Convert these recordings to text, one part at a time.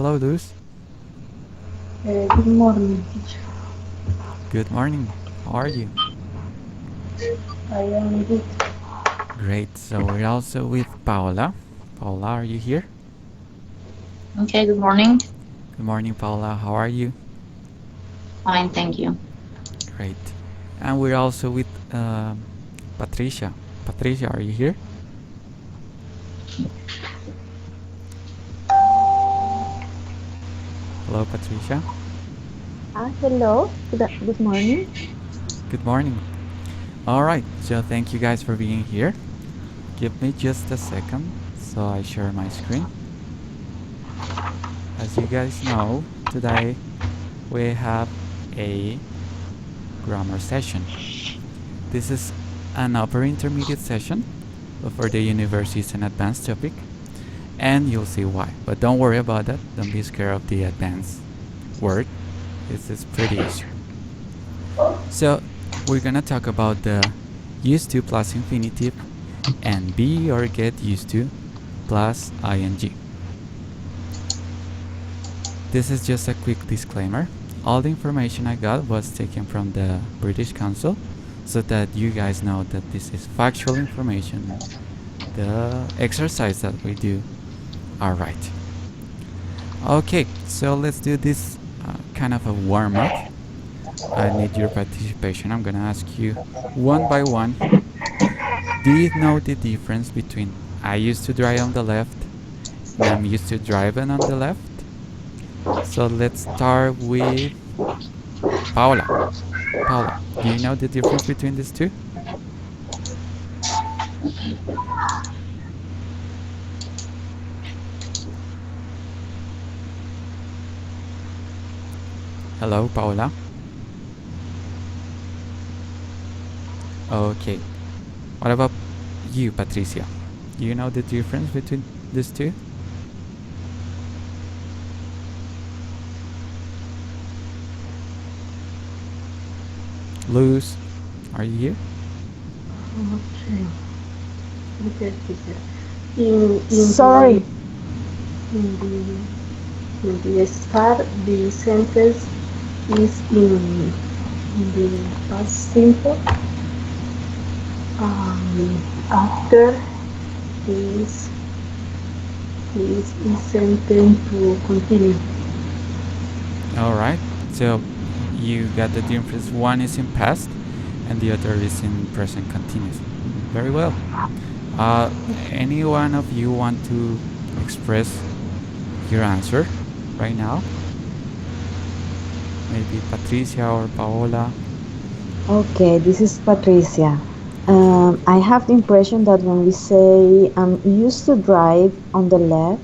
Hello, Luz. Good morning, teacher. Good morning. How are you? I am good. Great. So we're also with Paola. Paola, are you here? Okay, good morning. Good morning, Paola. How are you? Fine, thank you. Great. And we're also with Patricia. Patricia, are you here? Hello, Patricia. Hello. Good morning. Good morning. All right. So thank you guys for being here. Give me just a second so I share my screen. As you guys know, today we have a grammar session. This is an upper intermediate session, but for the university it's an advanced topic, and you'll see why. But don't worry about that. Don't be scared of the advanced word. This is pretty easy. So we're gonna talk about the used to plus infinitive and be or get used to plus ing. This is just a quick disclaimer. All the information I got was taken from the British Council, so that you guys know that this is factual information. The exercise that we do are right. Okay, so let's do this kind of a warm-up. I need your participation. I'm gonna ask you one by one. Do you know the difference between I used to drive on the left and I'm used to driving on the left? So let's start with Paola. Paola, do you know the difference between these two? Hello, Paola. Okay. What about you, Patricia? Do you know the difference between these two? Luz, are you here? Okay. Okay, teacher. In Sorry. In the start, the sentence is in the past simple. After is sentence to continue. All right. So you got the difference. One is in past and the other is in present continuous. Very well. Any one of you want to express your answer right now? Maybe Patricia or Paola. Okay, this is Patricia. I have the impression that when we say I'm used to drive on the left,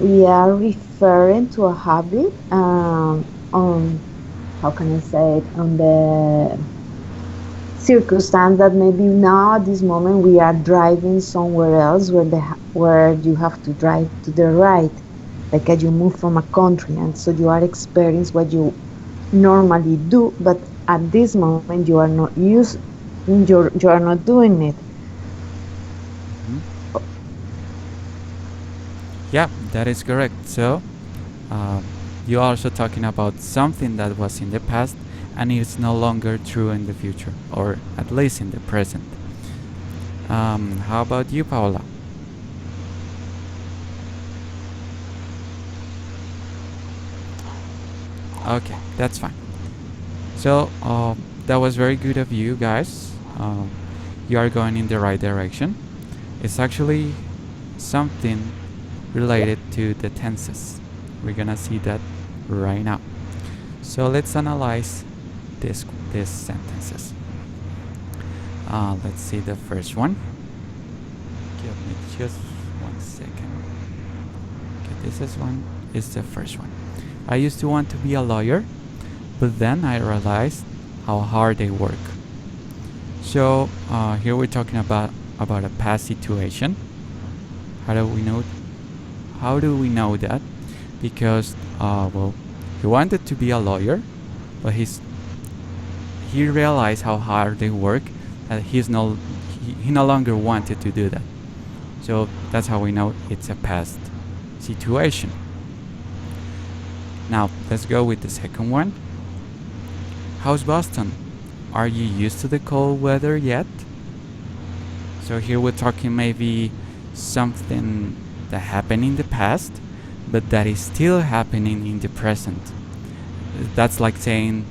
we are referring to a habit on, how can I say it, on the circumstance that maybe now at this moment we are driving somewhere else where you have to drive to the right, like you move from a country, and so you are experiencing what you normally do, but at this moment you are not you are not doing it. Yeah, that is correct. So you're also talking about something that was in the past and it's no longer true in the future, or at least in the present. How about you, Paola? Okay, that's fine. So that was very good of you guys. You are going in the right direction. It's actually something related to the tenses. We're gonna see that right now. So let's analyze these sentences. Let's see the first one. Give me just 1 second. Okay, this is the first one. I used to want to be a lawyer, but then I realized how hard they work. So here we're talking about a past situation. How do we know that? Because well, he wanted to be a lawyer, but he realized how hard they work, that he no longer wanted to do that. So that's how we know it's a past situation. Now, let's go with the second one. How's Boston? Are you used to the cold weather yet? So here we're talking maybe something that happened in the past, but that is still happening in the present. That's like saying,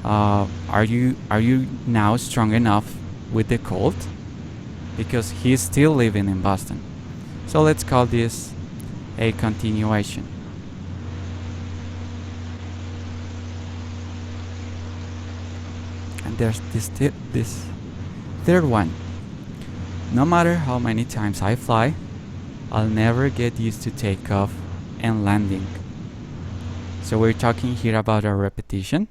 are you now strong enough with the cold? Because he's still living in Boston. So let's call this a continuation. And there's this third one. No matter how many times I fly, I'll never get used to takeoff and landing. So we're talking here about a repetition.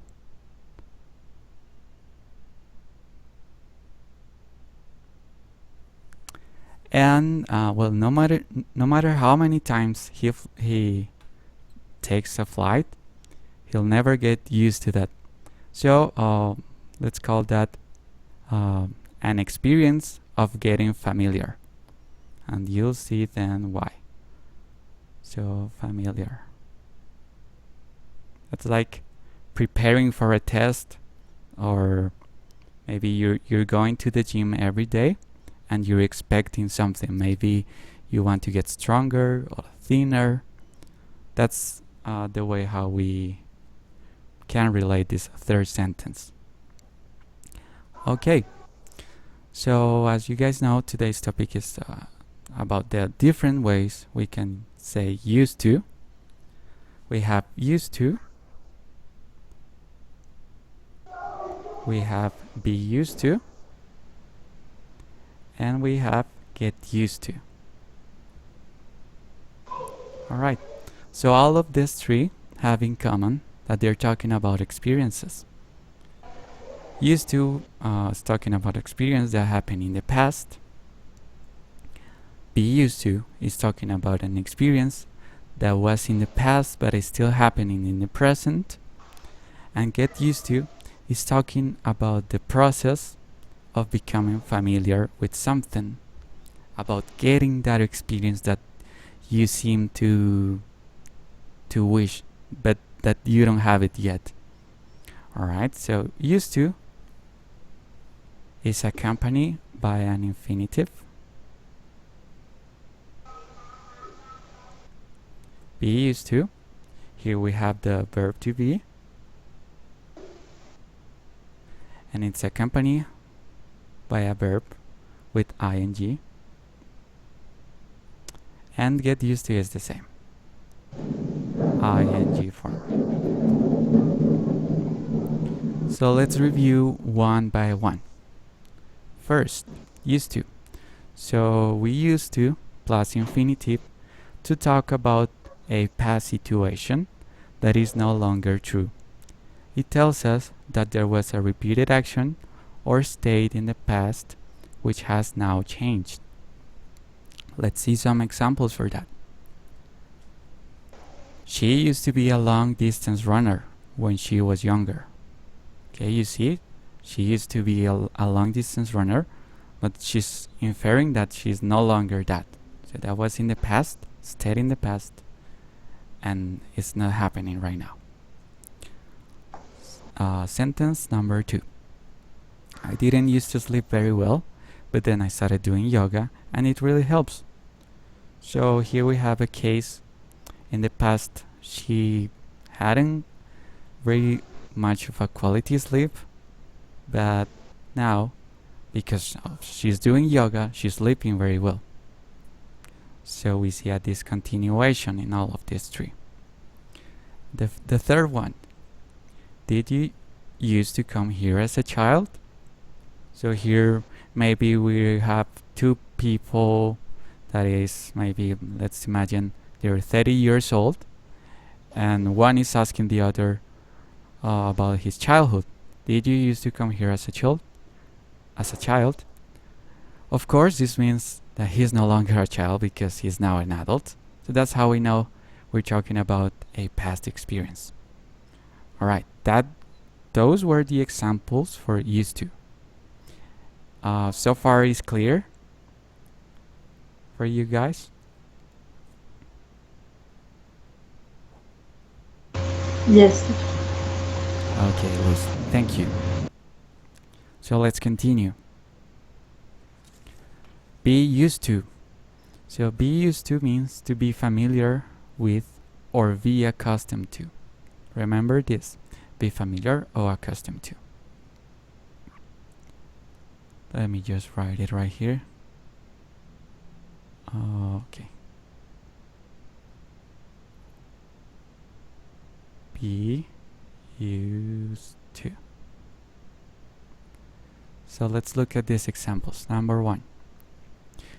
And well, no matter how many times he takes a flight, he'll never get used to that. So let's call that an experience of getting familiar, and you'll see then why. So familiar. That's like preparing for a test, or maybe you're going to the gym every day and you're expecting something. Maybe you want to get stronger or thinner. That's the way how we can relate this third sentence. Okay, so as you guys know, today's topic is about the different ways we can say used to. We have used to, we have be used to, and we have get used to. Alright, so all of these three have in common that they're talking about experiences. Used to is talking about experience that happened in the past. Be used to is talking about an experience that was in the past but is still happening in the present. And get used to is talking about the process of becoming familiar with something, about getting that experience that you seem to wish, but that you don't have it yet. Alright, so used to is accompanied by an infinitive. Be used to, here we have the verb to be, and it's accompanied by a verb with ing. And get used to is the same, ing form. So let's review one by one. First, used to. So we used to plus infinitive to talk about a past situation that is no longer true. It tells us that there was a repeated action or state in the past which has now changed. Let's see some examples for that. She used to be a long distance runner when she was younger. Okay, you see, she used to be a long distance runner, but she's inferring that she's no longer that. So that was in the past, stayed in the past, and it's not happening right now. Sentence number 2. I didn't used to sleep very well, but then I started doing yoga and it really helps. So here we have a case. In the past, she hadn't very much of a quality sleep, but now, because she's doing yoga, she's sleeping very well. So we see a discontinuation in all of these three. The third one. Did you used to come here as a child? So here maybe we have two people that is maybe, let's imagine they're 30 years old, and one is asking the other about his childhood. Did you used to come here as a child? Of course, this means that he's no longer a child because he's now an adult. So that's how we know we're talking about a past experience. Alright, those were the examples for used to. So far is clear for you guys? Yes. Okay, Luz, thank you. So let's continue. Be used to. So be used to means to be familiar with or be accustomed to. Remember this. Be familiar or accustomed to. Let me just write it right here. Okay. Be used to. So let's look at these examples. Number 1.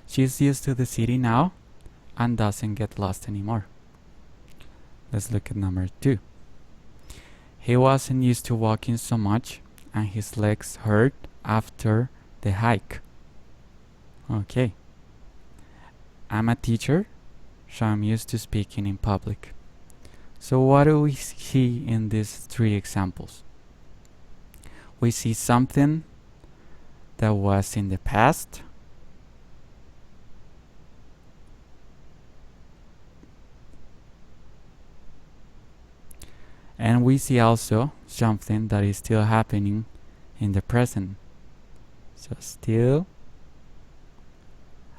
She's used to the city now and doesn't get lost anymore. Let's look at number 2. He wasn't used to walking so much and his legs hurt after the hike. Okay. I'm a teacher, so I'm used to speaking in public. So what do we see in these 3 examples? We see something that was in the past, and we see also something that is still happening in the present. So still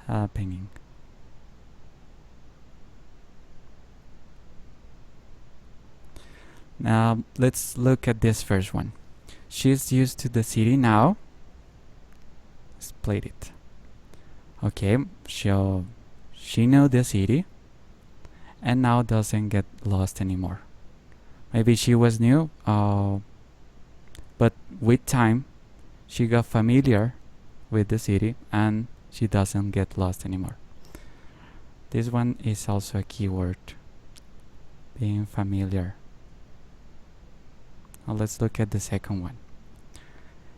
happening. Now let's look at this first one. She's used to the city now. Split it. Okay, so she knows the city and now doesn't get lost anymore. Maybe she was new, but with time she got familiar with the city and she doesn't get lost anymore. This one is also a keyword. Being familiar. Now let's look at the second one.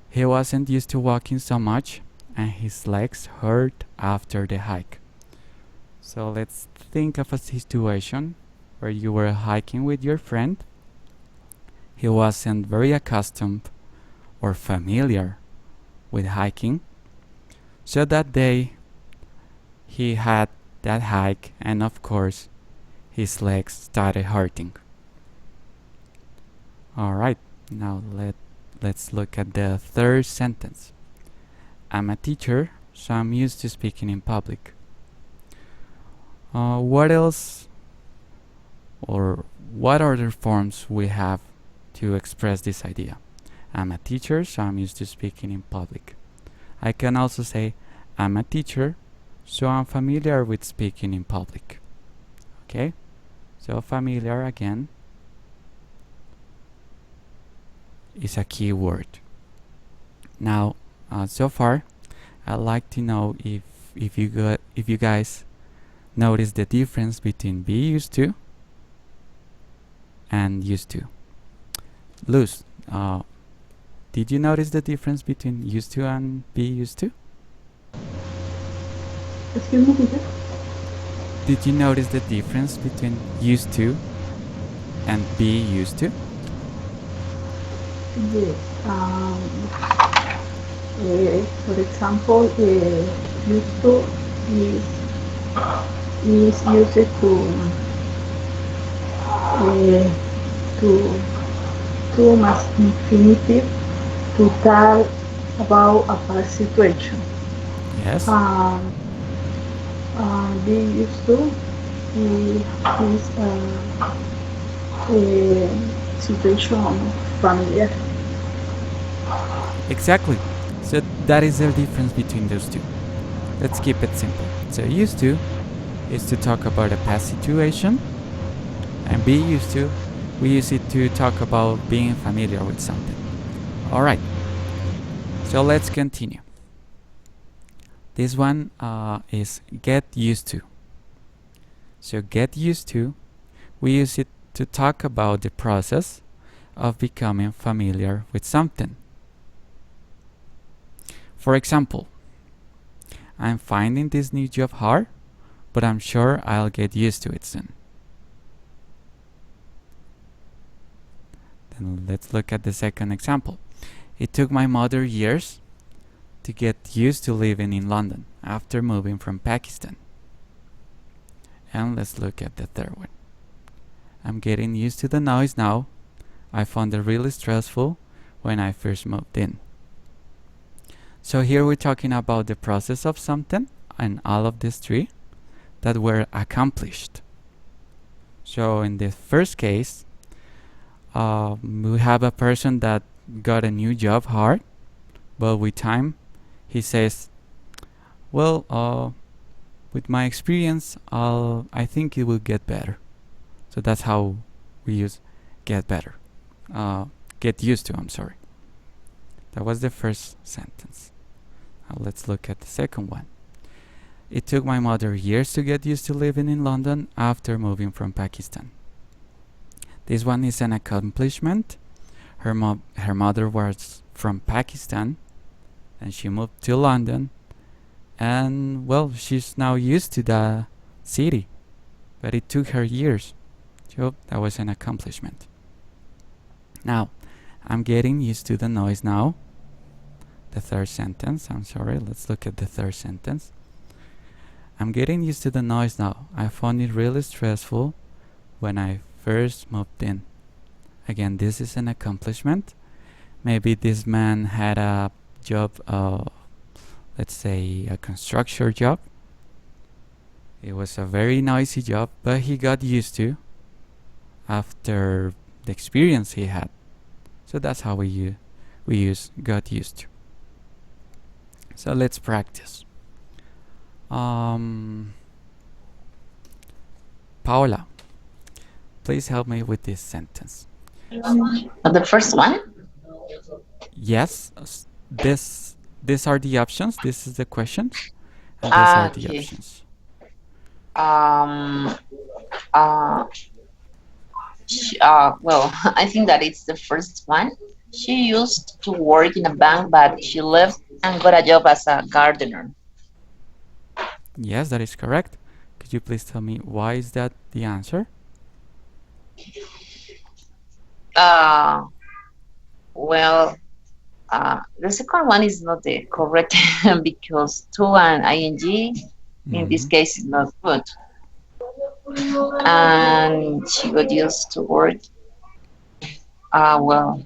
He wasn't used to walking so much and his legs hurt after the hike. So let's think of a situation where you were hiking with your friend. He wasn't very accustomed or familiar with hiking. So that day he had that hike and of course his legs started hurting. Alright, now let's look at the third sentence. I'm a teacher, so I'm used to speaking in public. What else or what other forms we have to express this idea? I'm a teacher, so I'm used to speaking in public. I can also say I'm a teacher, so I'm familiar with speaking in public. Okay? So familiar again is a key word. Now, so far, I'd like to know if you guys notice the difference between be used to and used to. Luz, did you notice the difference between used to and be used to? Excuse me, teacher. Did you notice the difference between used to and be used to? Yes. For example, used to is used to mas infinitive to tell about a past situation. Yes. Be used to is a situation familiar. Exactly. So that is the difference between those two. Let's keep it simple. So used to is to talk about a past situation, and be used to, we use it to talk about being familiar with something. Alright, so let's continue. This one is get used to. So get used to, we use it to talk about the process of becoming familiar with something. For example, I'm finding this new job hard, but I'm sure I'll get used to it soon. Then let's look at the second example. It took my mother years to get used to living in London after moving from Pakistan. And let's look at the third one. I'm getting used to the noise now I found it really stressful when I first moved in. So here we're talking about the process of something and all of these three that were accomplished. So in the first case, we have a person that got a new job hard, but with time he says, well, with my experience, I think it will get better. So that's how we use get better. Get used to, I'm sorry. That was the first sentence. Now let's look at the second one. It took my mother years to get used to living in London after moving from Pakistan. This one is an accomplishment. Her mother was from Pakistan and she moved to London, and well, she's now used to the city, but it took her years. So that was an accomplishment. Now, I'm getting used to the noise now. The third sentence, I'm sorry, let's look at the third sentence. I'm getting used to the noise now. I found it really stressful when I first moved in. Again, this is an accomplishment. Maybe this man had a job, let's say a construction job. It was a very noisy job, but he got used to after the experience he had. So that's how we use got used to. So let's practice. Paola, please help me with this sentence. The first one? Yes, these are the options. This is the question, and these are the Okay. options. Um, well, I think that it's the first one. She used to work in a bank, but she left and got a job as a gardener. Yes, that is correct. Could you please tell me why is that the answer? Well, the second one is not the correct because to and ing in this Mhm. case is not good. And she got used to work. Well,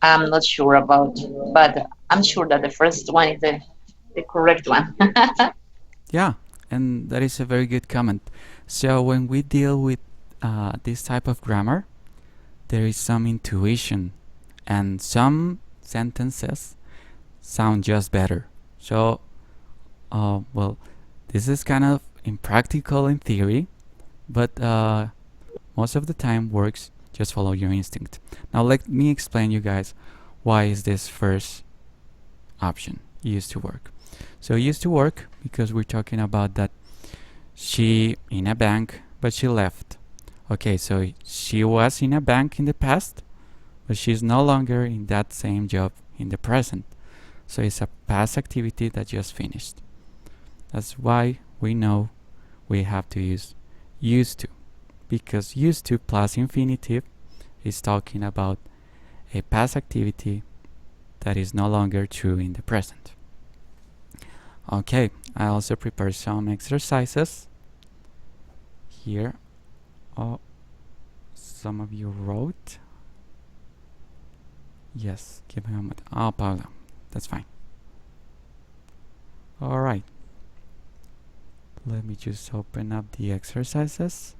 I'm not sure about, but I'm sure that the first one is the correct one. Yeah, and that is a very good comment. So when we deal with this type of grammar, there is some intuition, and some sentences sound just better. So, well, this is kind of impractical in theory, but most of the time works. Just follow your instinct. Now let me explain you guys why is this first option used to work. So used to work because we're talking about that she in a bank, but she left. Okay, so she was in a bank in the past, but she's no longer in that same job in the present. So it's a past activity that just finished. That's why we know we have to use used to, because used to plus infinitive is talking about a past activity that is no longer true in the present. Okay, I also prepared some exercises here. Oh, some of you wrote. Yes, give me a moment. Oh, Paula, that's fine. All right. Let me just open up the exercises.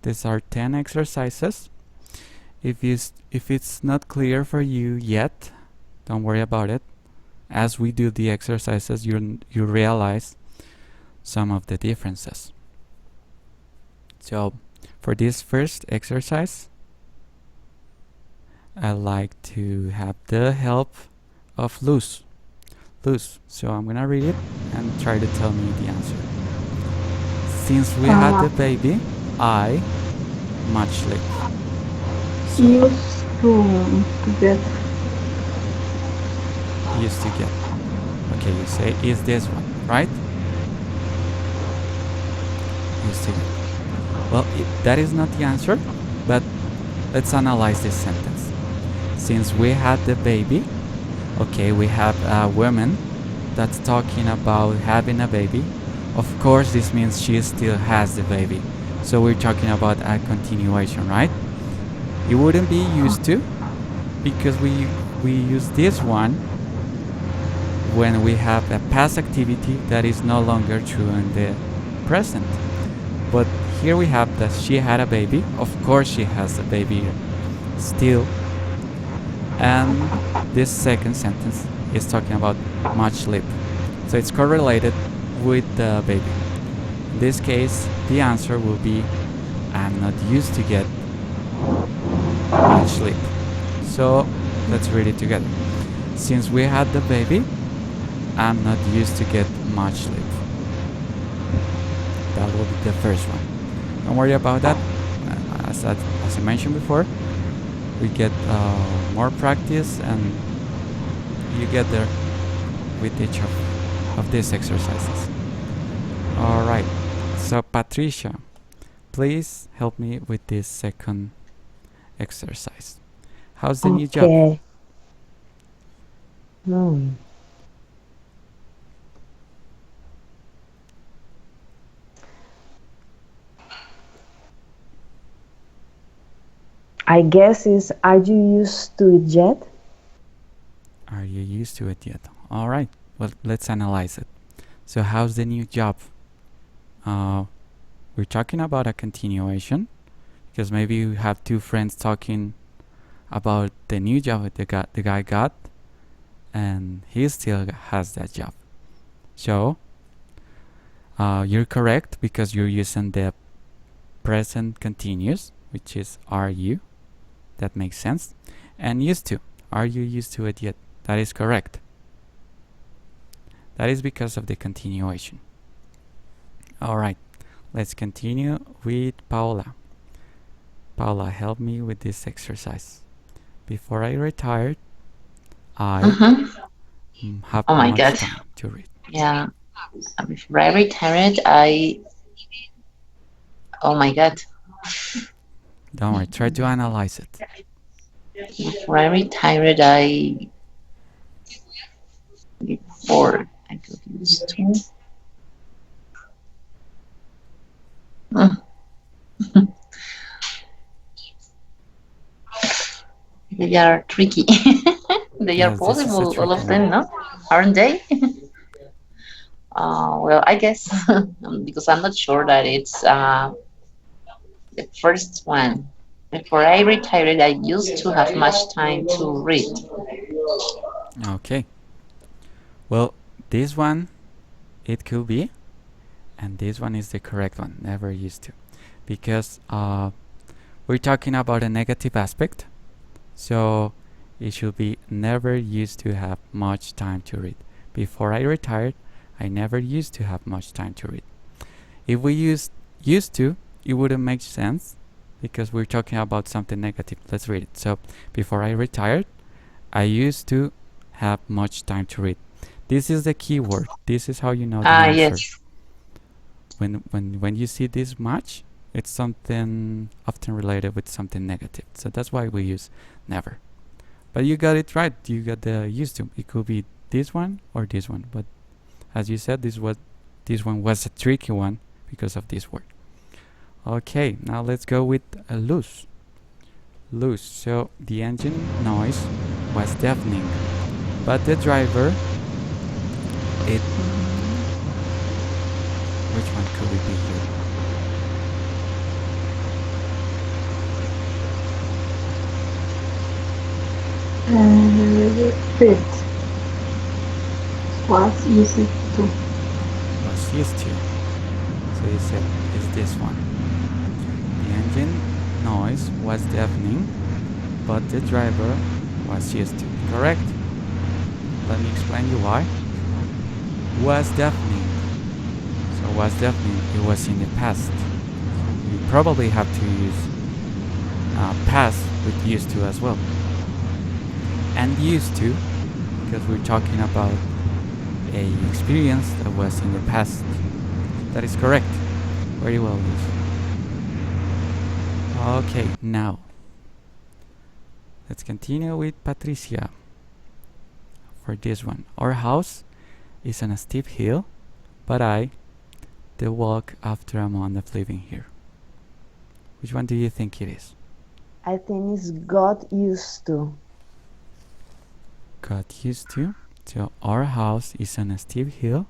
These are 10 exercises. If it's not clear for you yet, don't worry about it. As we do the exercises, you realize some of the differences. So, for this first exercise, I like to have the help of Luz. So I'm gonna read it and try to tell me the answer. Since we had the baby, I much live. So, Used to get. used to get. Okay, you say is this one, right? Used to get. Well, that is not the answer, but let's analyze this sentence. Since we had the baby, okay, we have a woman that's talking about having a baby. Of course, this means she still has the baby. So we're talking about a continuation, right? It wouldn't be used to, because we use this one when we have a past activity that is no longer true in the present. But here we have that she had a baby. Of course she has a baby still. And this second sentence is talking about much sleep. So it's correlated with the baby. In this case, the answer will be I'm not used to get much sleep. So let's read it together. Since we had the baby, I'm not used to get much sleep. That will be the first one. Don't worry about that. As I mentioned before, we get more practice and you get there with each of these exercises. Alright, so Patricia, please help me with this second exercise. How's the new job? Okay. Hmm. I guess is, are you used to it yet? Are you used to it yet? Alright, well, let's analyze it. So how's the new job? We're talking about a continuation, because maybe you have two friends talking about the new job the guy got, and he still has that job. So you're correct, because you're using the present continuous, which is are you. That makes sense. And used to. Are you used to it yet? That is correct. That is because of the continuation. Alright, let's continue with Paola. Paola, help me with this exercise. Before I retired, I have Oh my much God. time to read. Yeah. Before I retired, oh my God. Don't worry, try to analyze it. Before I retired, before I got used to. They are tricky. They are Yes, this is a possible, all of tricky them, one. no? Aren't they? Well, I guess because I'm not sure that it's the first one. Before I retired, I used to have much time to read. Okay. Well, this one, it could be, and this one is the correct one, never used to. Because we're talking about a negative aspect, so it should be never used to have much time to read. Before I retired, I never used to have much time to read. If we used to, it wouldn't make sense, because we're talking about something negative. Let's read it. So, before I retired, I used to have much time to read. This is the key word. This is how you know the answer. Yes. When you see this much, it's something often related with something negative. So that's why we use never. But you got it right. You got the used to. It could be this one or this one. But as you said, this one was a tricky one because of this word. Okay, now let's go with loose. Loose. So the engine noise was deafening, but the driver, which one could it be here? Fit. Was easy to. Was used to. So you said it's this one. The engine noise was deafening, but the driver was used to. Correct? Let me explain you why. Was deafening. So was deafening, it was in the past. You probably have to use past with used to as well. And used to, because we're talking about a experience that was in the past. That is correct. Very well, Luz. Okay, now let's continue with Patricia for this one. Our house is on a steep hill, but the walk after a month of living here. Which one do you think it is? I think it's got used to. Got used to. So our house is on a steep hill,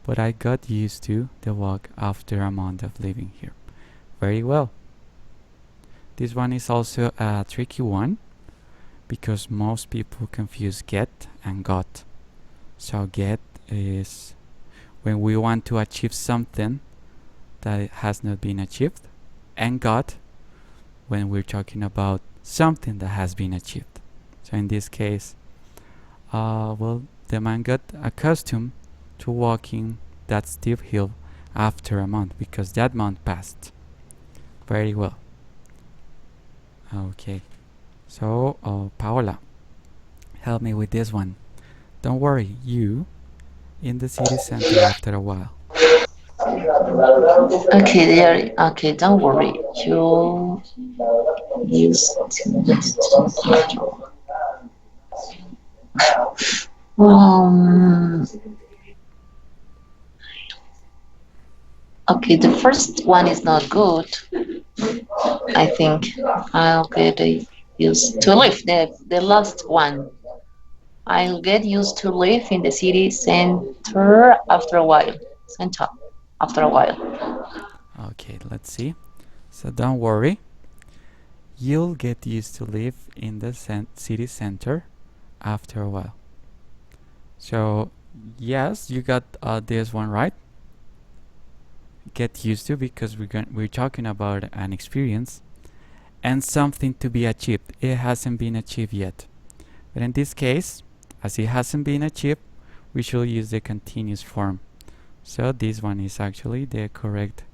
but I got used to the walk after a month of living here. Very well. This one is also a tricky one because most people confuse get and got. So get is when we want to achieve something that has not been achieved, and got when we're talking about something that has been achieved. So in this case, well, the man got accustomed to walking that steep hill after a month because that month passed. Very well. Okay, so Paola, help me with this one. Don't worry, you in the city center after a while. Okay, there. Okay, don't worry. You used to. Um. Okay, the first one is not good. I think I'll get used to live. The last one. I'll get used to live in the city center after a while. Center after a while. Okay, let's see. So don't worry, you'll get used to live in the city center after a while. So yes, you got this one right. Get used to because we're talking about an experience and something to be achieved. It hasn't been achieved yet. But in this case, as it hasn't been achieved, we should use the continuous form. So this one is actually the correct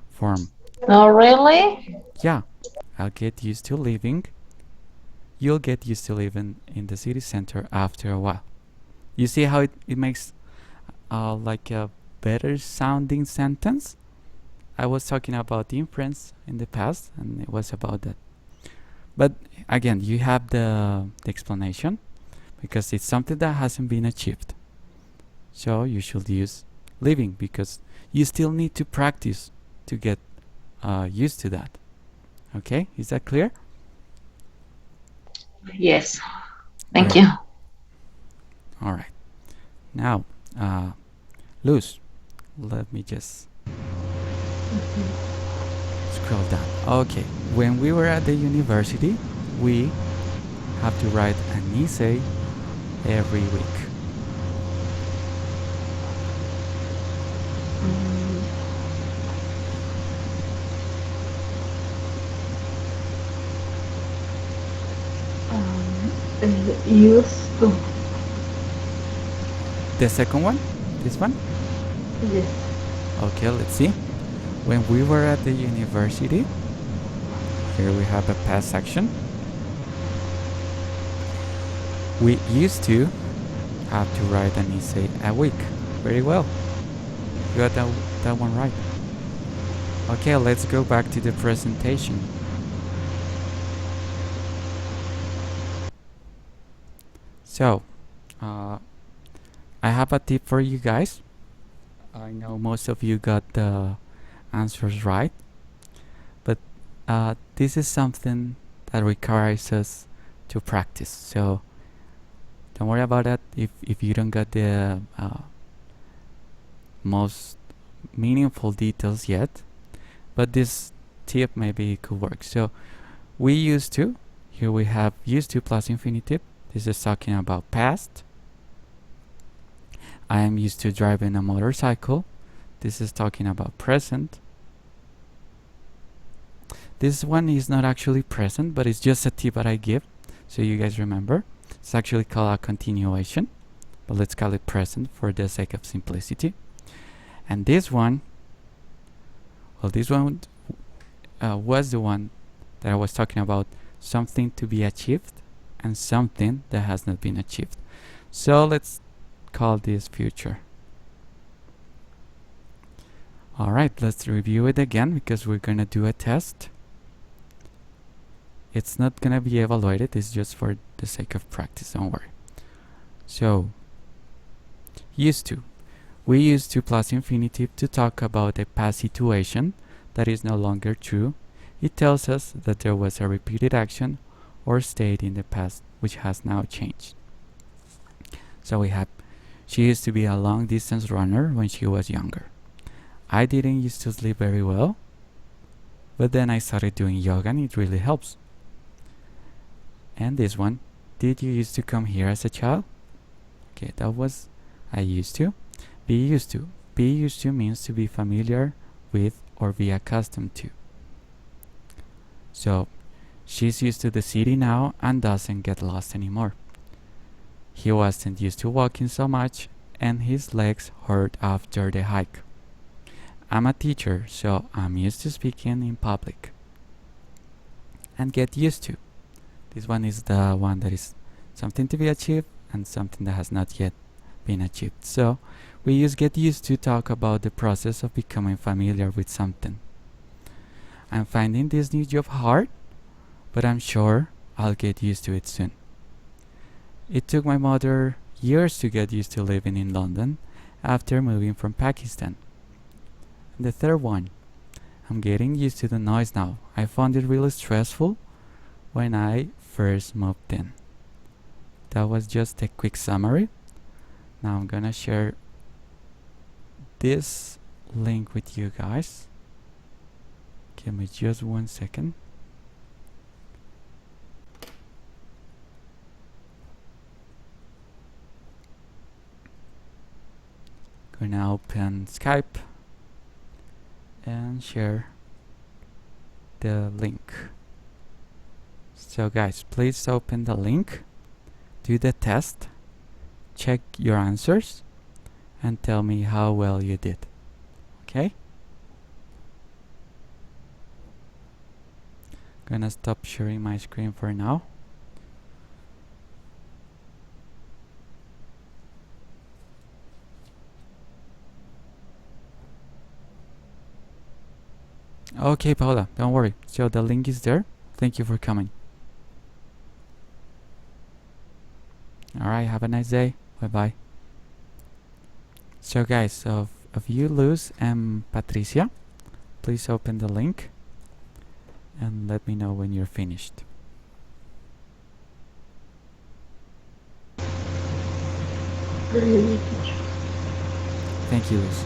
form. Oh, really? Yeah, I'll get used to living. You'll get used to living in the city center after a while. You see how it makes like a better sounding sentence? I was talking about inference in the past, and it was about that. But again, you have the explanation because it's something that hasn't been achieved. So you should use living because you still need to practice to get used to that. Okay, is that clear? Yes. Thank Great. you. All right. Now, Luz, let me just scroll down. Okay, when we were at the university, we have to write an essay every week. Used to. The second one? This one? Yes. Okay, let's see. When we were at the university, here we have a past section. We used to have to write an essay a week. Very well. You got that one right. Okay, let's go back to the presentation. So, I have a tip for you guys. I know most of you got the answers right, but this is something that requires us to practice. So don't worry about that if you don't get the most meaningful details yet, but this tip maybe could work. So we used to, here we have used to plus infinitive. This is talking about past. I am used to driving a motorcycle. This is talking about present. This one is not actually present, but it's just a tip that I give so you guys remember. It's actually called a continuation, but let's call it present for the sake of simplicity. And this one, well, this one was the one that I was talking about, something to be achieved and something that has not been achieved. So let's call this future. Alright, let's review it again because we're gonna do a test. It's not gonna be evaluated, it's just for the sake of practice, don't worry. So, used to. We used to plus infinitive to talk about a past situation that is no longer true It tells us that there was a repeated action or state in the past which has now changed. So we have, she used to be a long distance runner when she was younger. I didn't used to sleep very well, but then I started doing yoga and it really helps. And this one, did you used to come here as a child? Okay, that was I used to. Be used to. Be used to means to be familiar with or be accustomed to. So, she's used to the city now and doesn't get lost anymore. He wasn't used to walking so much and his legs hurt after the hike. I'm a teacher, so I'm used to speaking in public. And get used to. This one is the one that is something to be achieved and something that has not yet been achieved. So we use get used to talk about the process of becoming familiar with something. I'm finding this new job hard, but I'm sure I'll get used to it soon. It took my mother years to get used to living in London after moving from Pakistan. And the third one, I'm getting used to the noise now. I found it really stressful when I first moved in. That was just a quick summary. Now I'm gonna share this link with you guys. Give me just 1 second. Gonna open Skype and share the link. So guys, please open the link, do the test, check your answers, and tell me how well you did. Okay? Gonna stop sharing my screen for now. Okay, Paula, don't worry. So the link is there. Thank you for coming. Alright, have a nice day. Bye bye. So guys, of you, Luz and Patricia, please open the link and let me know when you're finished. Really, teacher. Thank you, Luz.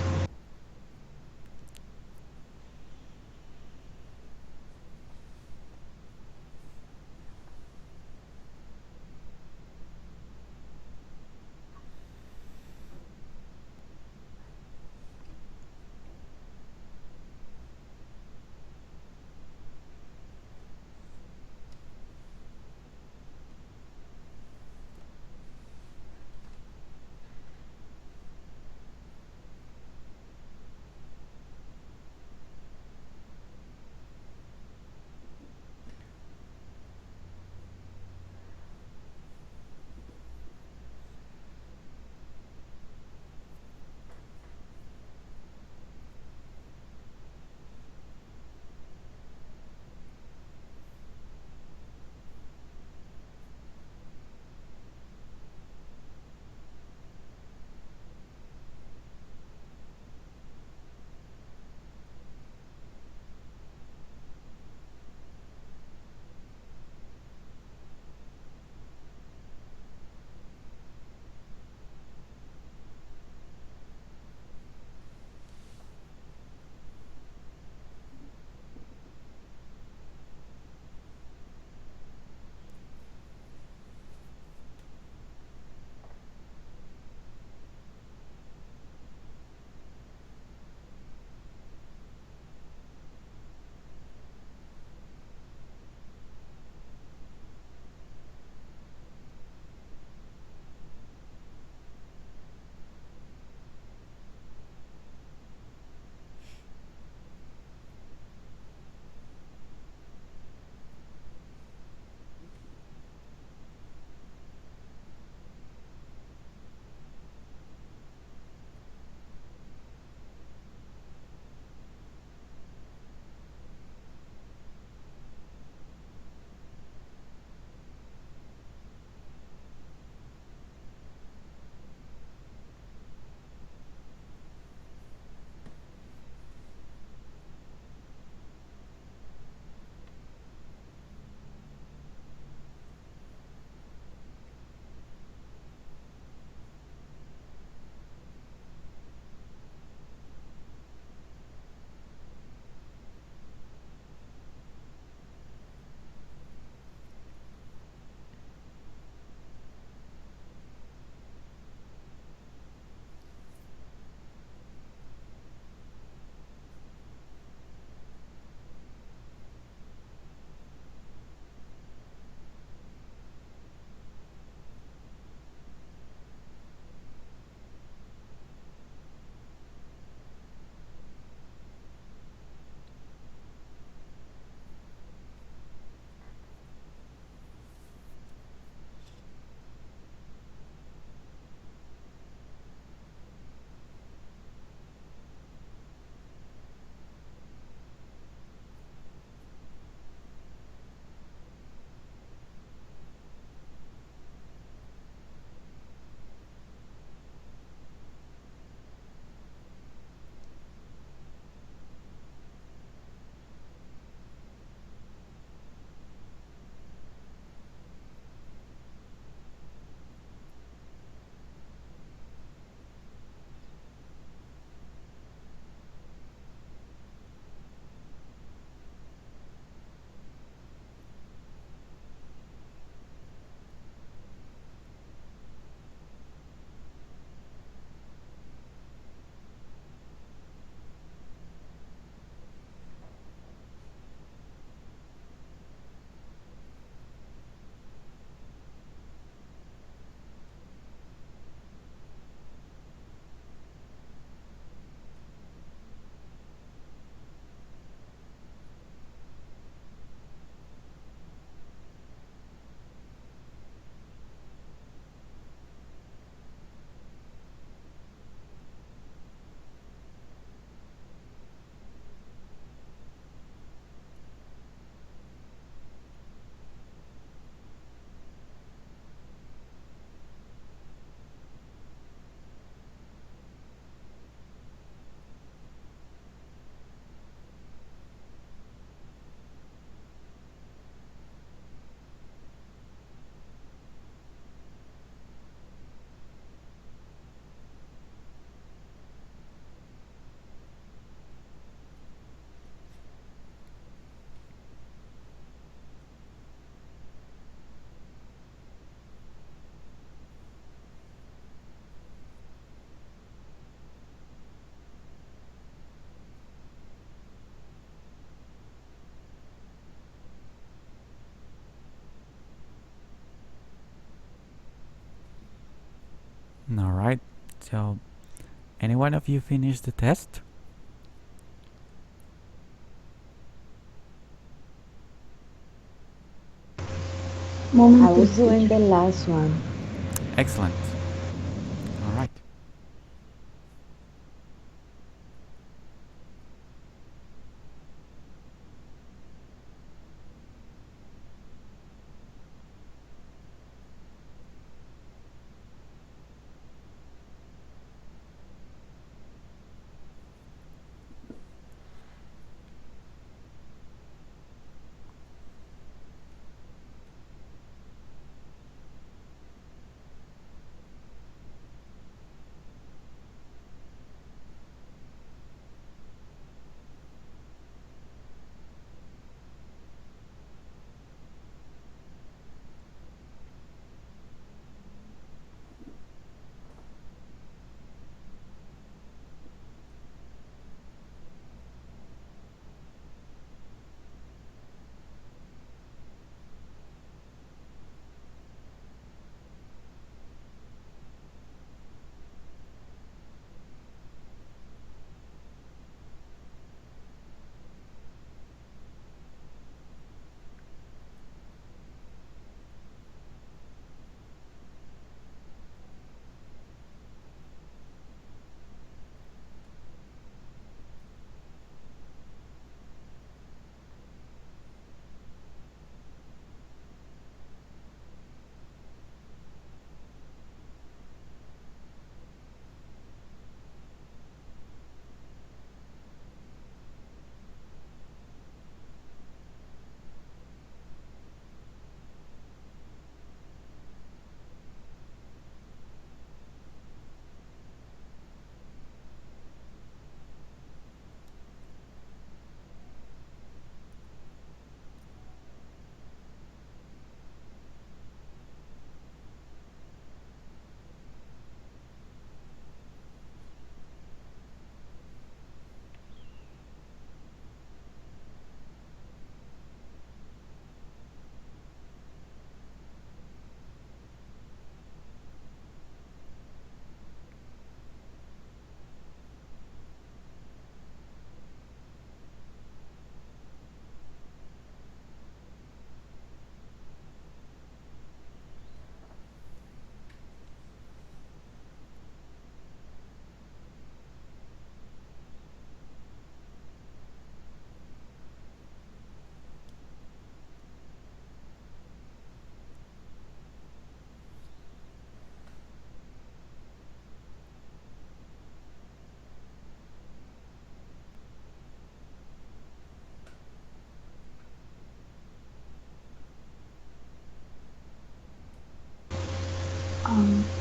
All right. So, any one of you finished the test? I Moment, was please, doing teacher. the last one. Excellent. All right.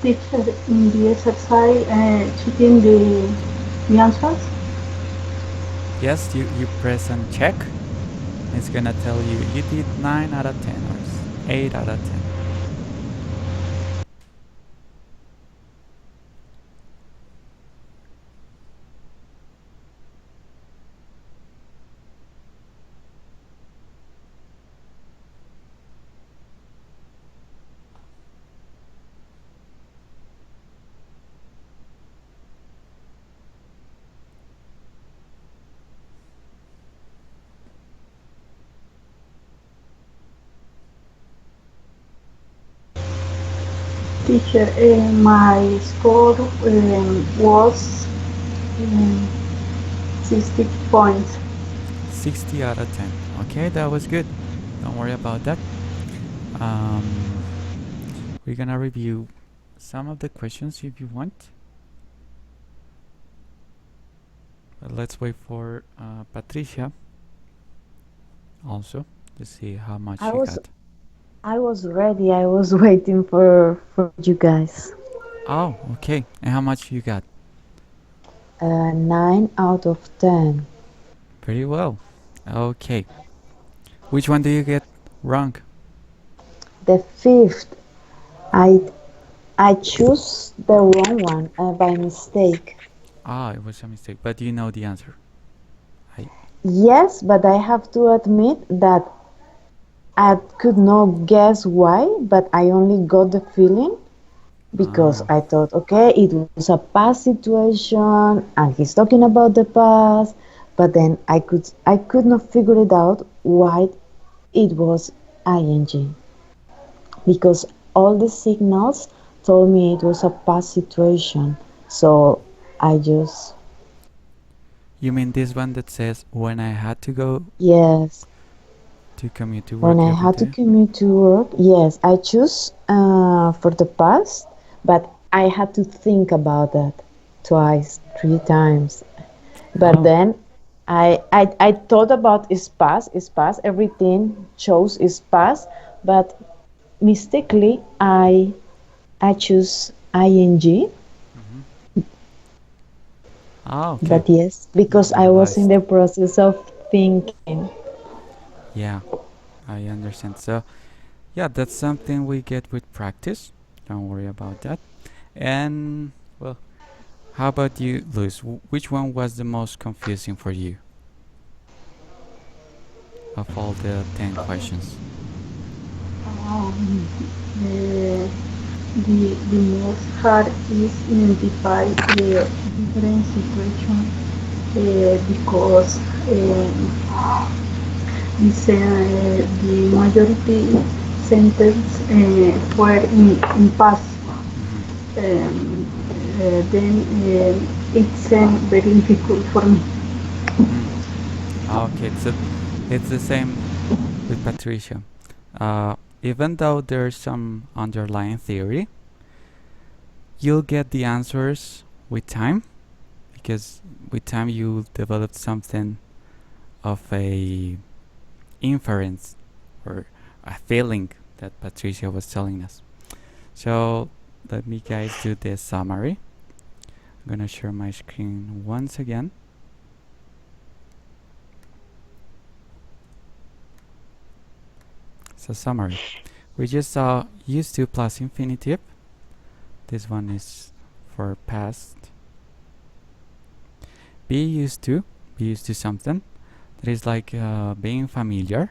Teacher, in the exercise, checking the answers. Yes, you press and check. It's gonna tell you did 9 out of 10 or 8 out of 10. Teacher, my score was um, 60 points. 60 out of 10. Okay, that was good. Don't worry about that. Um, we're gonna review some of the questions if you want. But let's wait for Patricia also to see how much I she was got. I was ready. I was waiting for you guys. Oh, okay. And how much you got? 9 out of 10. Very well. Okay. Which one do you get wrong? The fifth, I I choose the wrong one by mistake. Ah, it was a mistake, but you know the answer. I Yes, but I have to admit that I could not guess why, but I only got the feeling. because Oh. I thought, okay, it was a past situation and he's talking about the past, but then I could not figure it out why it was ing, because all the signals told me it was a past situation. So I just, You mean this one that says when I had to go yes, to commute to when work I every had to day? commute to work, yes, I choose for the past, but I had to think about that twice, three times. But Oh. then I thought about is past, everything shows is past, but mistakenly I choose ing. Hmm. Ah, okay. But yes, You because I was in realized. the process of thinking. Yeah, I understand. So, yeah, that's something we get with practice. Don't worry about that. And, well, how about you, Luis? Which one was the most confusing for you of all the 10 questions? Um, the, the most hard is identify the different situation because the majority sentence were in past. Hmm. Um, then it's very difficult for me. Mm. Okay, so it's the same with Patricia. Even though there's some underlying theory, you'll get the answers with time because with time you develop something of a inference or a feeling that Patricia was telling us. So let me guys do the summary. I'm gonna share my screen once again. So summary. We just saw used to plus infinitive. This one is for past. Be used to something. That is like being familiar.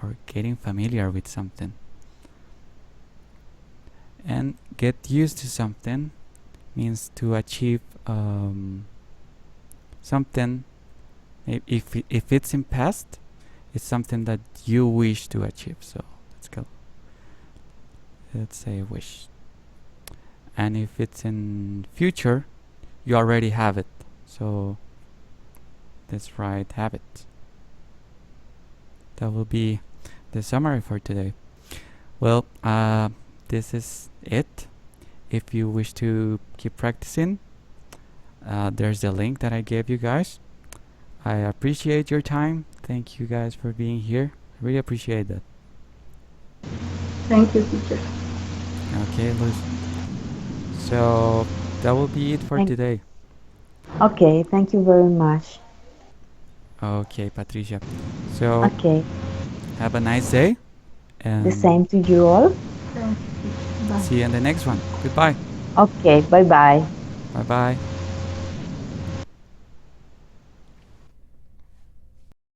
Or getting familiar with something. And get used to something means to achieve something. If it's in past, it's something that you wish to achieve. So let's go. Let's say wish. And if it's in future, you already have it. So let's write have it. That will be the summary for today. Well, this is it. If you wish to keep practicing, there's the link that I gave you guys. I appreciate your time. Thank you guys for being here. I really appreciate that. Thank you, teacher. Okay, Luis. So that will be it for Thank, today. okay, thank you very much. Okay, Patricia. So Okay, have a nice day the and same to you all. Thank you, teacher. Bye. see you in the next one. Goodbye. Okay, bye bye. Bye bye.